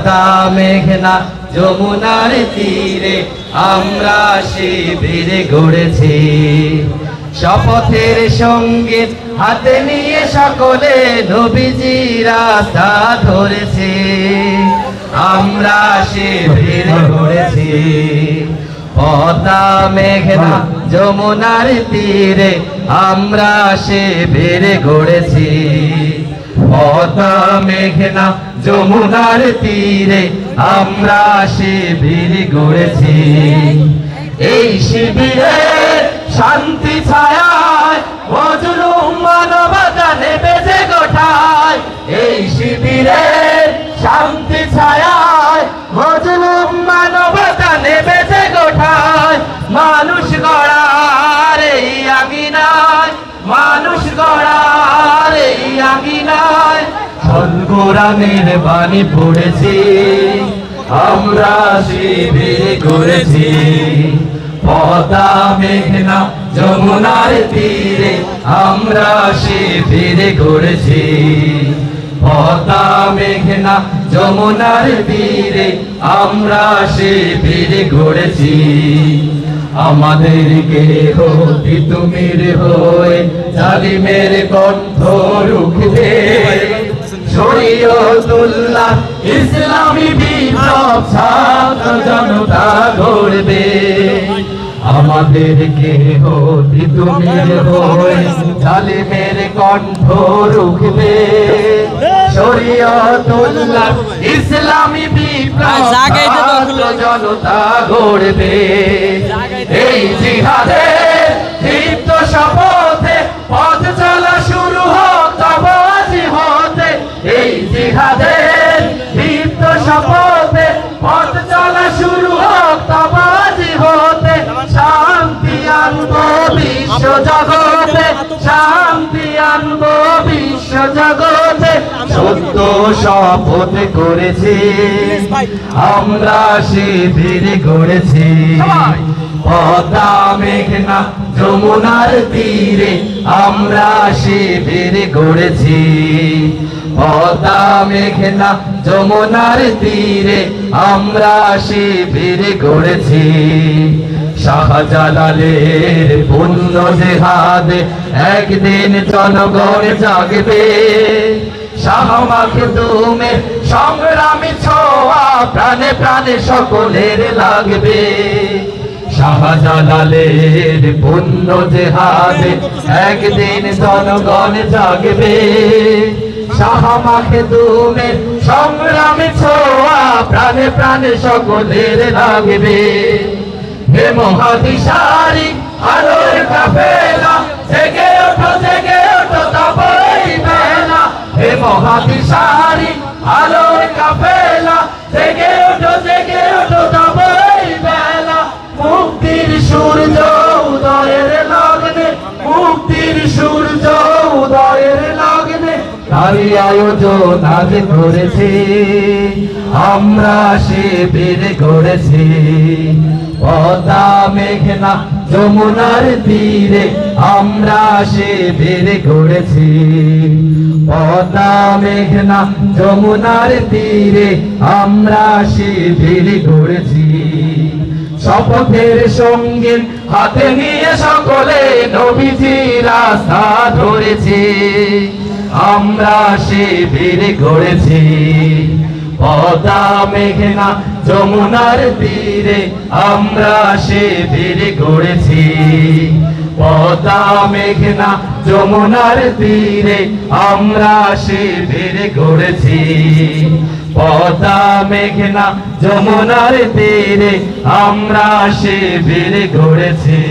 পদ্মা মেঘনা যমুনার তীরে আমরা শিবির গড়েছি। শপথের সঙ্গে হাতে নিয়ে সকলে নবীজি রাস্তা ধরেছি। আমরা শিবির গড়েছি। পদ্মা মেঘনা যমুনার তীরে আমরা শিবির গড়েছি। পদ্মা মেঘনা যমুনার তীরে আমরা শিবির গড়েছি। এই শিবিরে শান্তি ছায়ায় মজলুম মানবতা নেমেছে গোঠায়। এই শিবিরে শান্তি ছায়ায় মজলুম মানবতা নেমেছে গোঠায়। মানুষ গড়ার এই আঙিনায়, মানুষ গড়ার এই আঙিনায় কোরআনের বাণী পড়েছি। আমরা শিবির করেছি। পদ্মা মেঘনা যমুনার তীরে আমরা শিবির করেছি। পদ্মা মেঘনা যমুনার তীরে আমরা শিবির করেছি। আমাদেরকে হতি তুমির হয়ে জালিমের কণ্ঠ রুখবে। শরীয়তুল্লাহ ইসলামী বিপ্লব ছাত্র জনতা গড়বে। আমাদেরকে হতি তুমির হয়ে জালিমের কণ্ঠ রুখবে। শরীয়তুল্লাহ ইসলামী বিপ্লব ছাত্র জনতা গড়বে। এই জিহাদের দীপ্ত শপথে পথ চলা শুরু হোক তব আজি হতে। এই জিহাদের দীপ্ত শপথে পথ চলা শুরু হোক তব আজি হতে। শান্তি আনবো বিশ্ব জগতে, শান্তি আনবো বিশ্ব জগতে। সত্য শপথ করেছি, আমরা শিবির গড়েছি। পদ্মা মেঘনা যমুনার তীরে আমরা শিবির গড়েছি। পদ্মা মেঘনা যমুনার তীরে আমরা শিবির গড়েছি। শাহজালালের পুণ্য জেহাদে একদিন জনগণ জাগবে। শাহ মাখদুমের সংগ্রামী ছোঁয়া প্রাণে প্রাণে সকলের লাগবে। শাহজালালের পুণ্য জেহাদে একদিন জনগণ জাগবে। শাহ মাখদুমের সংগ্রামী ছোঁয়া প্রাণে প্রাণে সকলের লাগবে। হে মহাদিশারি আলোর কাফেলা জেগে ওঠো তবই বেলা। হে মহাদিশারি আলোর কাফেলা জেগে ওঠো তবই বেলা। মুক্তির সূর্য উদয়ের লগ্নে, মুক্তির সূর্য উদয়ের লগ্নে তারই আয়োজন আজ করেছি। আমরা শিবির গড়েছি। পদ্মা মেঘনা যমুনার তীরে আমরা শিবির গড়েছি। পদ্মা মেঘনা যমুনার তীরে আমরা শিবির গড়েছি। শপথের সঙ্গে হাতে নিয়ে সকলে নবীজি রাস্তা ধরেছি। আমরা শিবির গড়েছি। পদ্মা মেঘনা যমুনার তীরে আমরা শিবির গড়েছি। পদ্মা মেঘনা যমুনার তীরে আমরা শিবির গড়েছি। পদ্মা মেঘনা যমুনার তীরে আমরা শিবির গড়েছি।